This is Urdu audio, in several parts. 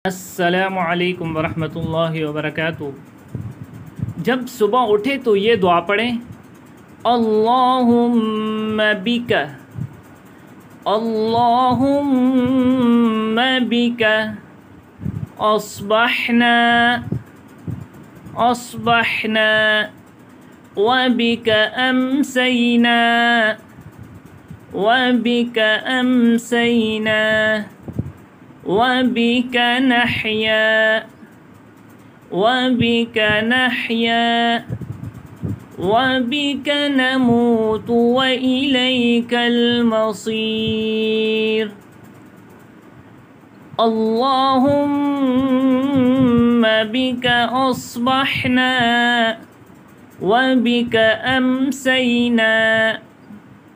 السلام علیکم ورحمۃ اللہ وبرکاتہ۔ جب صبح اٹھے تو یہ دعا پڑھیں، اللہم بک اللہم بک اصبحنا وبک امسینا وبک نحیا وبک نموت وإلیک المصیر۔ اللہم بک اصبحنا وبک امسینا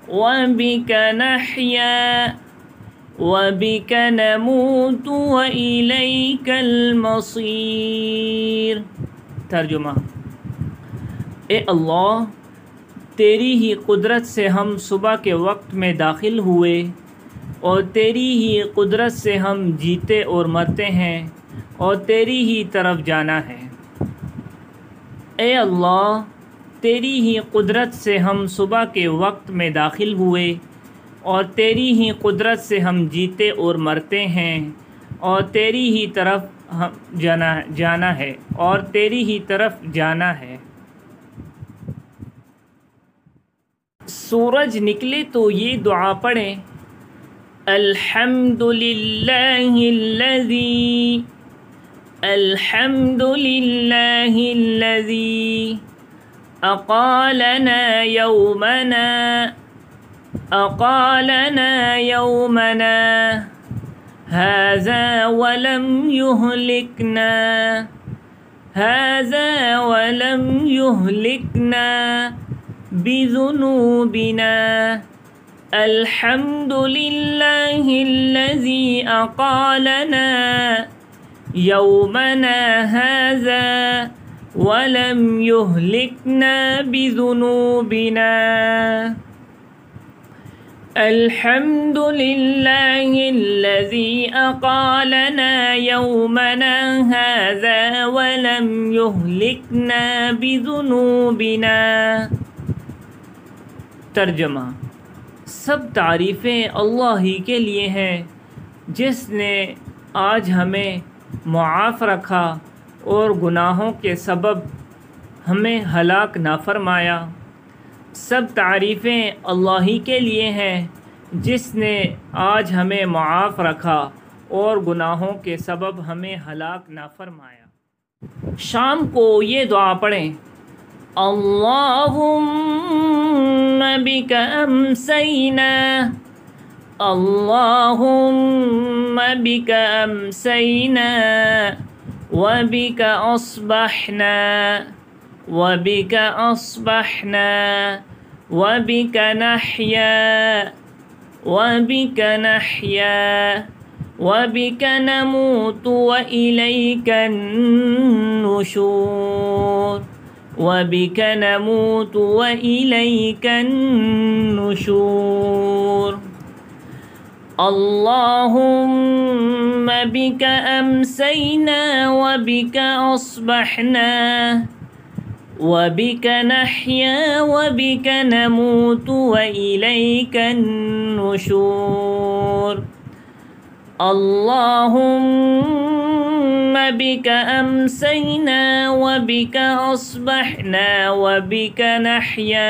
وبک نحیا وبک نموت وإلیک المصیر۔ ترجمہ: اے اللہ، تیری ہی قدرت سے ہم صبح کے وقت میں داخل ہوئے اور تیری ہی قدرت سے ہم جیتے اور مرتے ہیں اور تیری ہی طرف جانا ہے۔ اے اللہ، تیری ہی قدرت سے ہم صبح کے وقت میں داخل ہوئے اور تیری ہی قدرت سے ہم جیتے اور مرتے ہیں اور تیری ہی طرف جانا ہے اور تیری ہی طرف جانا ہے۔ سورج نکلے تو یہ دعا پڑھیں، الحمدللہ الذی اقالنا یومنا هذا ولم يهلكنا بذنوبنا۔ الحمد لله الذي أقالنا يومنا هذا ولم يهلكنا بذنوبنا۔ الحمد لله الذي أقالنا يومنا هذا ولم يهلكنا بذنوبنا۔ ترجمہ: سب تعریفیں اللہ ہی کے لیے ہیں جس نے آج ہمیں معاف رکھا اور گناہوں کے سبب ہمیں ہلاک نہ فرمایا۔ سب تعریفیں اللہ ہی کے لیے ہیں جس نے آج ہمیں معاف رکھا اور گناہوں کے سبب ہمیں ہلاک نہ فرمایا۔ شام کو یہ دعا پڑھیں، اللہم بک امسینا وبک اصبحنا وبک نحیا وبک نموت وإلیک النشور۔ اللہم بک امسینا وبک اصبحنا وبک نحیا وبک نموت وإلیک النشور۔ اللہم بک امسینا وبک اصبحنا وبک نحیا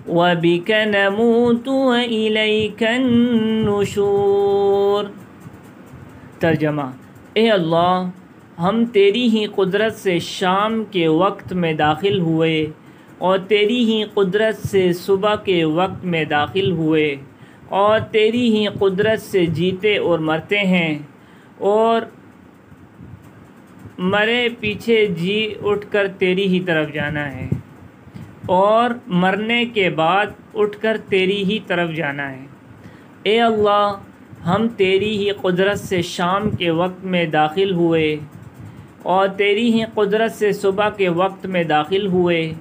وبک نموت وإلیک النشور۔ ترجمہ: اے اللہ، ہم تیری ہی قدرت سے شام کے وقت میں داخل ہوئے اور تیری ہی قدرت سے صبح کے وقت میں داخل ہوئے اور تیری ہی قدرت سے جیتے اور مرتے ہیں اور مرے پیچھے جی اٹھ کر تیری ہی طرف جانا ہے اور مرنے کے بعد اٹھ کر تیری ہی طرف جانا ہے۔ اے اللہ، ہم تیری ہی قدرت سے شام کے وقت میں داخل ہوئے اور تیری ہی قدرت سے صبح کے وقت میں داخل ہوئے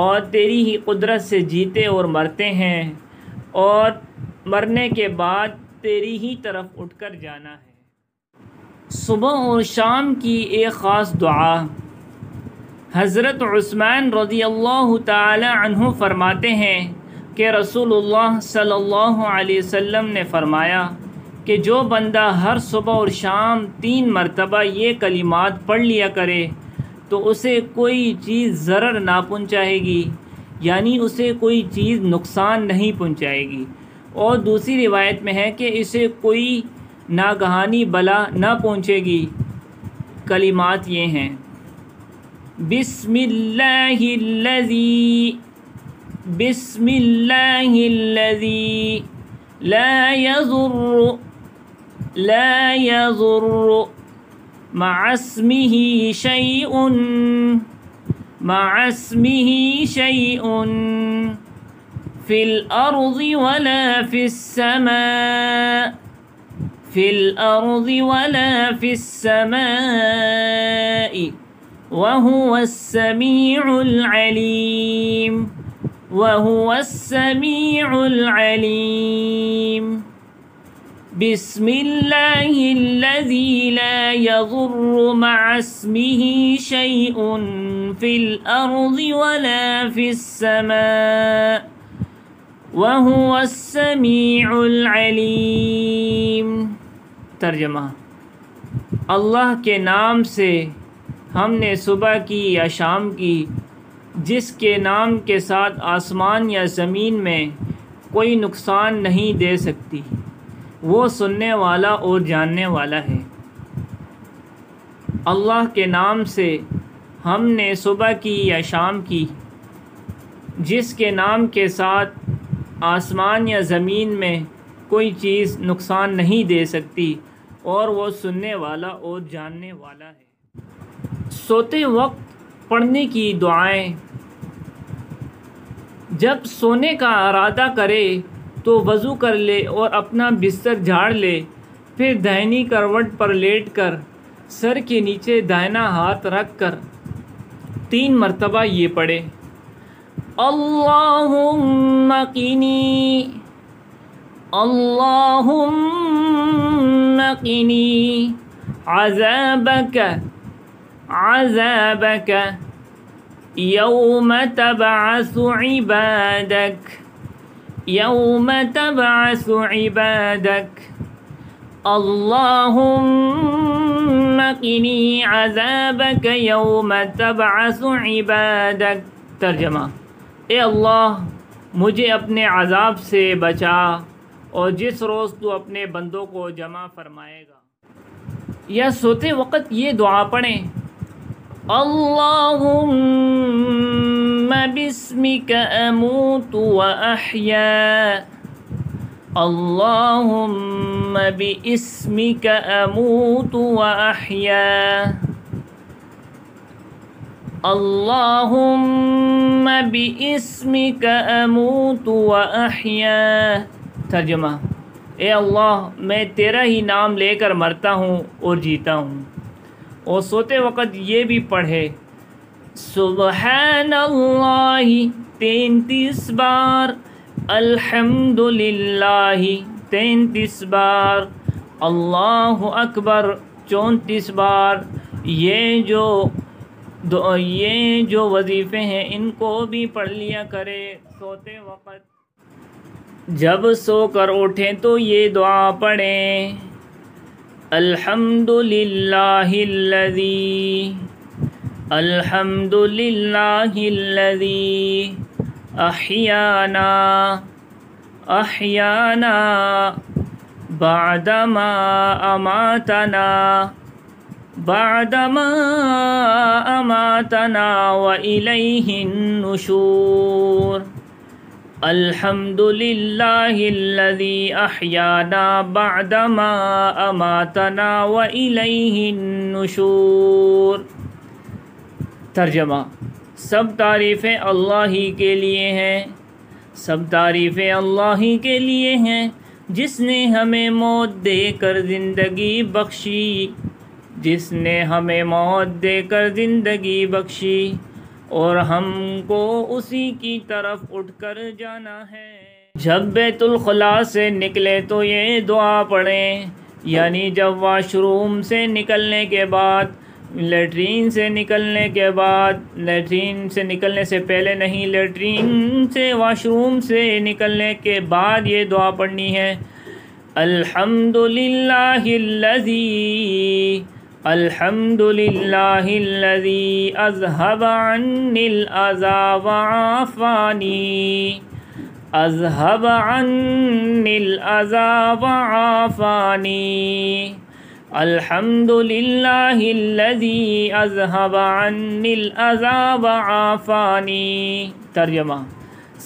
اور تیری ہی قدرت سے جیتے اور مرتے ہیں اور مرنے کے بعد تیری ہی طرف اٹھ کر جانا ہے۔ صبح اور شام کی ایک خاص دعا۔ حضرت عثمان رضی اللہ تعالی عنہ فرماتے ہیں کہ رسول اللہ صلی اللہ علیہ وسلم نے فرمایا کہ جو بندہ ہر صبح اور شام 3 مرتبہ یہ کلمات پڑھ لیا کرے تو اسے کوئی چیز ضرر نہ پہنچائے گی، یعنی اسے کوئی چیز نقصان نہیں پہنچائے گی۔ اور دوسری روایت میں ہے کہ اسے کوئی ناگہانی بلا نہ پہنچے گی۔ کلمات یہ ہیں: بسم اللہ الذی لا يضر مع اسمه شيء في الأرض ولا في السماء وهو السميع العليم بسم الله الذي لا يضر مع اسمه شيء في الأرض ولا في السماء وهو السميع العليم۔ ترجمہ: اللہ کے نام سے ہم نے صبح کی یا شام کی، جس کے نام کے ساتھ آسمان یا زمین میں کوئی نقصان نہیں دے سکتی، وہ سننے والا اور جاننے والا ہے۔ اللہ کے نام سے ہم نے صبح کی یا شام کی، جس کے نام کے ساتھ آسمان یا زمین میں کوئی چیز نقصان نہیں دے سکتی، اور وہ سننے والا اور جاننے والا ہے۔ سوتے وقت پڑھنے کی دعائیں۔ جب سونے کا ارادہ کرے تو وضو کر لے اور اپنا بستر جھاڑ لے، پھر دائنی کروٹ پر لیٹ کر سر کے نیچے دائنا ہاتھ رکھ کر 3 مرتبہ یہ پڑھے: اللہم قنی عذابک یوم تبعث عبادک اللہم قنی عذابک یوم تبعث عبادک۔ ترجمہ: اے اللہ، مجھے اپنے عذاب سے بچا اور جس روز تو اپنے بندوں کو جمع فرمائے گا۔ یا سوتے وقت یہ دعا پڑھیں: اللہم بسمک اموت و احیا، اللہم باسمک اموت و احیا، اللہم باسمک اموت و احیا۔ ترجمہ: اے اللہ، میں تیرا ہی نام لے کر مرتا ہوں اور جیتا ہوں۔ اور سوتے وقت یہ بھی پڑھے: سبحان اللہ 33 بار، الحمدللہ 33 بار، اللہ اکبر 34 بار۔ یہ جو وظیفے ہیں ان کو بھی پڑھ لیا کرے سوتے وقت۔ جب سو کر اٹھیں تو یہ دعا پڑھیں: الحمدللہ الذی احیانا بعدما اماتنا وإلیہ النشور۔ الحمدللہ الذی احیانا بعدما اماتنا وإلیہ النشور۔ ترجمہ: سب تعریفیں اللہ ہی کے لیے ہیں، سب تعریفیں اللہ ہی کے لیے ہیں، جس نے ہمیں موت دے کر زندگی بخشی، جس نے ہمیں موت دے کر زندگی بخشی، اور ہم کو اسی کی طرف اٹھ کر جانا ہے۔ جب بیت الخلاء سے نکلے تو یہ دعا پڑھیں: یعنی جب واش روم سے نکلنے کے بعد، لیٹرین سے نکلنے کے بعد، لیٹرین سے نکلنے سے پہلے نہیں، لیٹرین سے واش روم سے نکلنے کے بعد یہ دعا پڑھنی ہے۔ الحمدللہ الذی، الحمدللہ الذی اذھب عنی الاذی وعافانی، اذھب عنی الاذی وعافانی، الحمدللہ الذی اذھب عنی الاذی وعافانی۔ ترجمہ: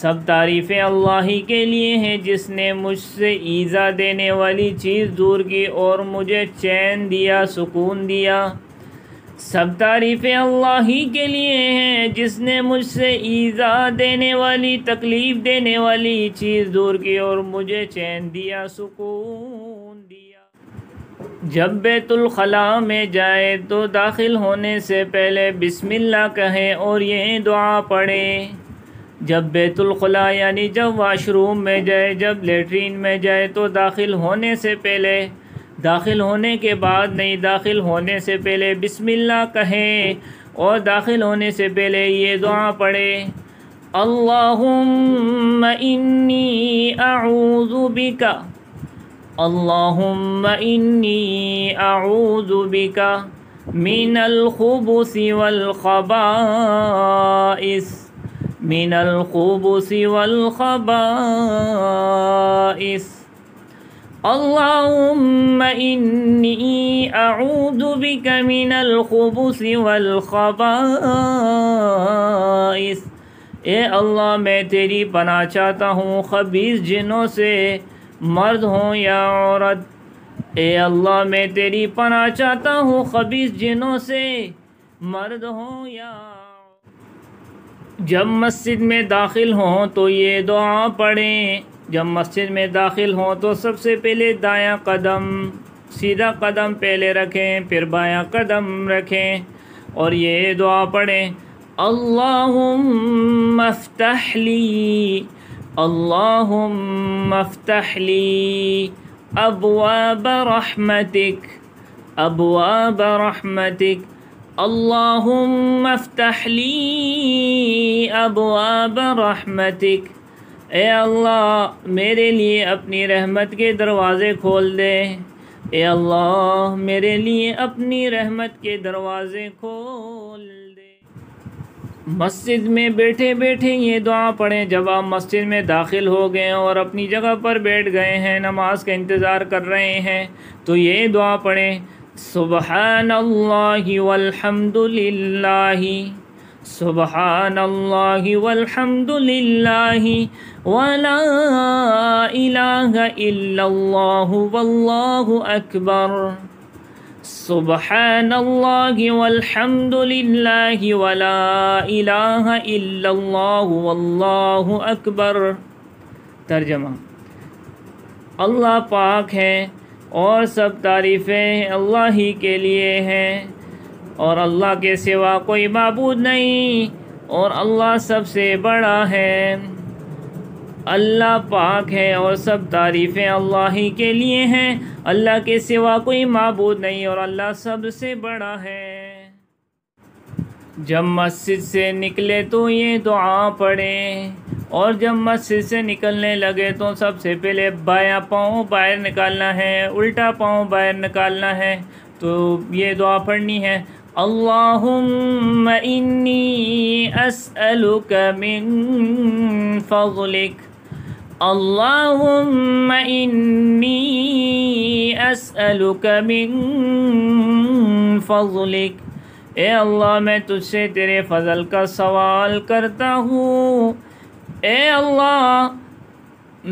سب تعریفیں اللہ ہی کے لیے ہیں جس نے مجھ سے ایذا دینے والی چیز دور کی اور مجھے چین دیا، سکون دیا۔ سب تعریفیں اللہ ہی کے لیے ہیں جس نے مجھ سے ایذا دینے والی، تکلیف دینے والی چیز دور کی اور مجھے چین دیا، سکون دیا۔ جب بیت الخلاء میں جائے تو داخل ہونے سے پہلے بسم اللہ کہیں اور یہ دعا پڑھے۔ جب بیت الخلاء یعنی جب واش روم میں جائے، جب لیٹرین میں جائے تو داخل ہونے سے پہلے، داخل ہونے کے بعد نہیں، داخل ہونے سے پہلے بسم اللہ کہیں اور داخل ہونے سے پہلے یہ دعا پڑھے۔ اللہم انی اعوذ بک، اللہم انی اعوذ بک من الخبث والخبائث، من الخبث والخبائث، اللہم انی اعوذ بک من الخبث والخبائث، اے اللہ میں تیری پناہ چاہتا ہوں خبیث جنوں سے، مرد ہوں یا عورت۔ اے اللہ میں تیری پناہ چاہتا ہوں خبیث جنوں سے، مرد ہوں یا عورت۔ جب مسجد میں داخل ہوں تو یہ دعا پڑھیں۔ جب مسجد میں داخل ہوں تو سب سے پہلے دایاں قدم، سیدھا قدم پہلے رکھیں، پھر بایاں قدم رکھیں اور یہ دعا پڑھیں۔ اللہم افتح لی، اللہم افتح لی ابواب رحمتک، ابواب رحمتک، اللہم افتح لی ابواب رحمتک، اے اللہ میرے لیے اپنی رحمت کے دروازے کھول دے، اے اللہ میرے لیے اپنی رحمت کے دروازے کھول دے۔ مسجد میں بیٹھے بیٹھے یہ دعا پڑھیں۔ جب آپ مسجد میں داخل ہو گئے اور اپنی جگہ پر بیٹھ گئے ہیں، نماز کا انتظار کر رہے ہیں، تو یہ دعا پڑھیں۔ سبحان اللہ والحمد للہ، سبحان اللہ والحمد للہ ولا الہ الا اللہ واللہ اکبر، سبحان اللہ والحمد للہ ولا الہ الا اللہ واللہ اکبر۔ ترجمہ: اللہ پاک ہے اور سب تعریفیں اللہ ہی کے لیے ہیں اور اللہ کے سوا کوئی معبود نہیں اور اللہ سب سے بڑا ہے۔ اللہ پاک ہے اور سب تعریفیں اللہ ہی کے لیے ہیں، اللہ کے سوا کوئی معبود نہیں اور اللہ سب سے بڑا ہے۔ جب مسجد سے نکلے تو یہ دعا پڑھیں اور جب مسجد سے نکلنے لگے تو سب سے پہلے بایاں پاؤں باہر نکالنا ہے، الٹا پاؤں باہر نکالنا ہے، تو یہ دعا پڑھنی ہے۔ اللہم انی اسألک من فضلک، اللہم انی اسألک من فضلک، اے اللہ میں تجھ سے تیرے فضل کا سوال کرتا ہوں، اے اللہ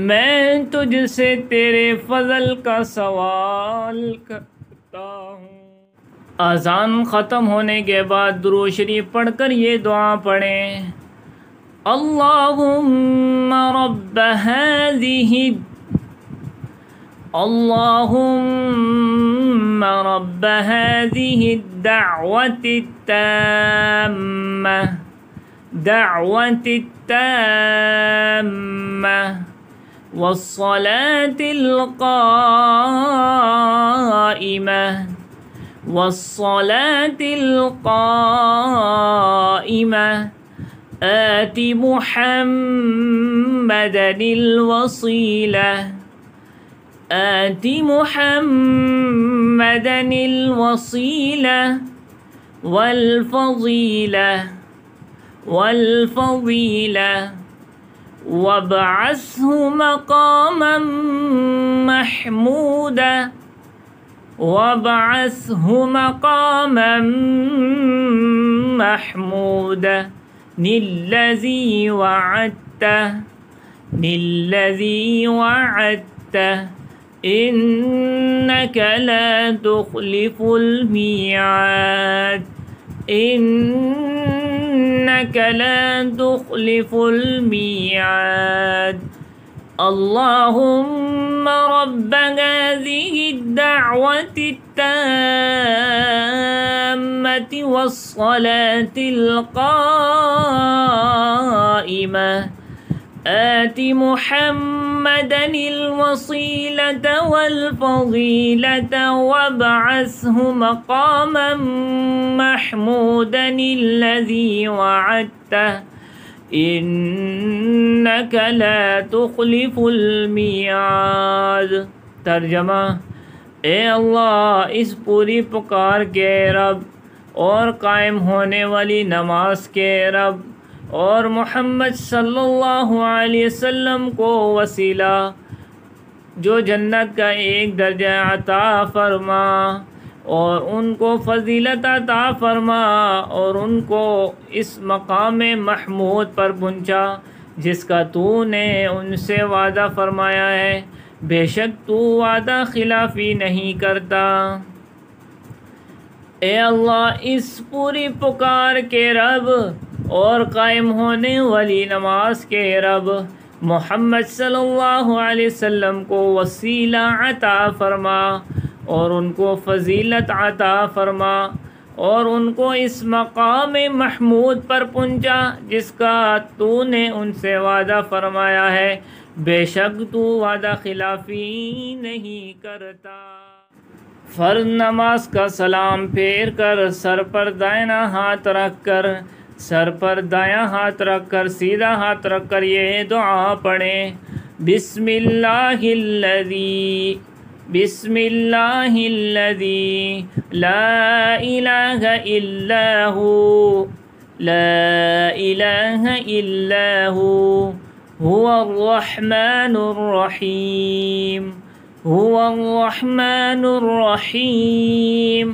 میں تجھ سے تیرے فضل کا سوال کرتا ہوں۔ اذان ختم ہونے کے بعد درود شریف پڑھ کر یہ دعا پڑھیں۔ اللہم رب هذه، اللہم رب هذه الدعوة التامة، دعوة التامة، والصلاة القائمة والصلاة القائمة آت محمدا الوسيلة آت محمدا الوسيلة والفضيلة وابعثه مقاما محمودا الذي وعدته إنك لا تخلف الميعاد اللهم رب هذه الدعوة التامة والصلاة القائمة آت محمدا الوسيلة والفضيلة وابعثه مقاما محمودا الذي وعدته إنك لا تخلف الميعاد۔ ترجمہ: اے اللہ، اس پوری پکار کے رب اور قائم ہونے والی نماز کے رب اور محمد صلی اللہ علیہ وسلم کو وسیلہ جو جنت کا ایک درجہ عطا فرما، اور ان کو فضیلت عطا فرما، اور ان کو اس مقام محمود پر پہنچا جس کا تو نے ان سے وعدہ فرمایا ہے، بے شک تو وعدہ خلافی نہیں کرتا۔ اے اللہ، اس پوری پکار کے رب اور قائم ہونے والی نماز کے رب محمد صلی اللہ علیہ وسلم کو وسیلہ عطا فرما، اور ان کو فضیلت عطا فرما، اور ان کو اس مقام محمود پر پہنچا جس کا تو نے ان سے وعدہ فرمایا ہے، بے شک تو وعدہ خلافی نہیں کرتا۔ فرض نماز کا سلام پھیر کر سر پر دائیں ہاتھ رکھ کر سیدھا ہاتھ رکھ کر یہ دعا پڑھیں: بسم اللہ الذی لا الہ الا هو الرحمن الرحیم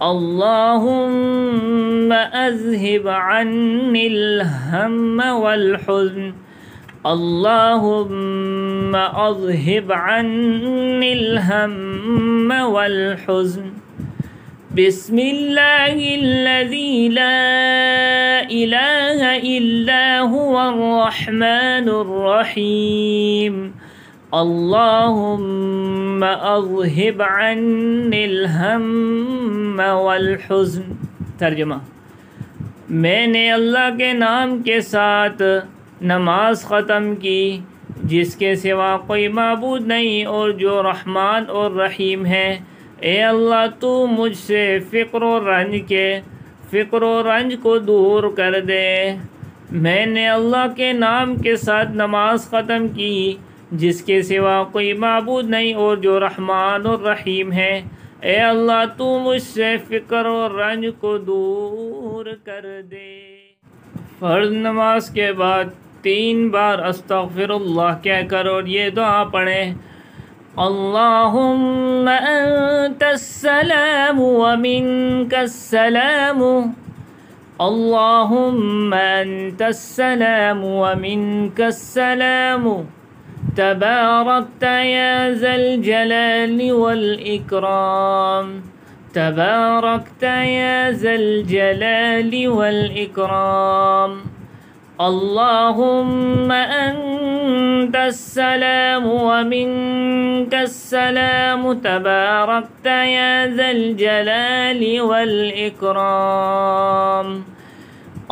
اللہم اذہب عنی الہم والحزن بسم اللہ الذی لا الہ الا هو الرحمن الرحیم اللہم اذہب عنی الہم والحزن۔ ترجمہ: میں نے اللہ کے نام کے ساتھ نماز ختم کی جس کے سوا کوئی معبود نہیں اور جو رحمان اور رحیم ہے۔ اے اللہ، تو مجھ سے فقر و رنج کو دور کر دے۔ میں نے اللہ کے نام کے ساتھ نماز ختم کی جس کے سوا کوئی معبود نہیں اور جو رحمان اور رحیم ہے۔ اے اللہ، تو مجھ سے فقر اور رنج کو دور کر دے۔ فرض نماز کے بعد 3 بار استغفر اللہ کہہ کر اور یہ دعا پڑھیں: اللہم انت السلام ومنک السلام اللہم انت السلام ومنک السلام تبارکت یا ذا الجلال والإکرام تبارکت یا ذا الجلال والإکرام اللہم انت السلام ومنک السلام تبارکت یا ذا الجلال والإکرام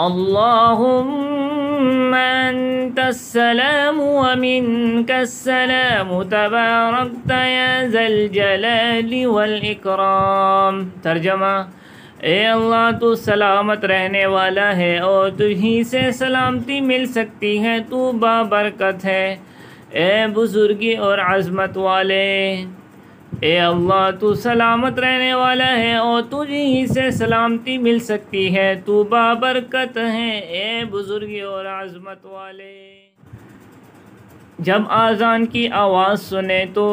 اللہم اللهم أنت السلام ومنك السلام تباركت يا ذا الجلال والإكرام۔ ترجمہ: اے اللہ تو سلامت رہنے والا ہے اور تجھی سے سلامتی مل سکتی ہے، تو بابرکت ہے، اے بزرگی اور عظمت والے۔ اے اللہ تو سلامت رہنے والا ہے اور تجھی سے سلامتی مل سکتی ہے، تو بابرکت ہے، اے بزرگی اور عظمت والے۔ جب اذان کی آواز سنے تو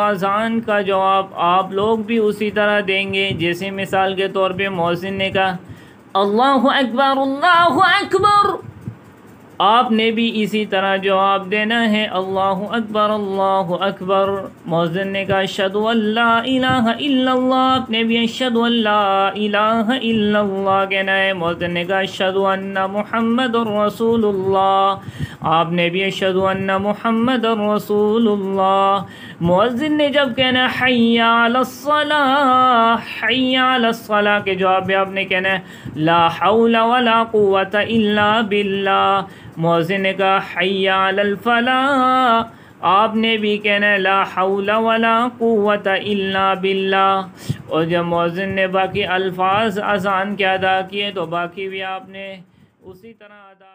اذان کا جواب آپ لوگ بھی اسی طرح دیں گے، جیسے مثال کے طور پہ مؤذن نے کہا اللہ اکبر اللہ اکبر، آپ نے بھی اسی طرح جواب دینا ہے اللہ اکبر اللہ اکبر۔ مؤذن نے کہا اشہد ان لا الہ الا اللہ، آپ نے بھی اشہد ان لا الہ الا اللہ کہنا ہے۔ مؤذن نے کہا اشہد ان محمد رسول اللہ، آپ نے بھی اشہد ان محمد رسول اللہ۔ مؤذن نے جب کہنا حی علی الصلاۃ، حی علی الصلاۃ کے جواب میں آپ نے کہنا ہے لا حول ولا قوۃ الا باللہ۔ مؤذن نے کہا حی علی الفلاح، آپ نے بھی کہنا ہے لا حول ولا قوۃ الا باللہ۔ اور جب مؤذن نے باقی الفاظ اذان کے ادا کیے تو باقی بھی آپ نے اسی طرح ادا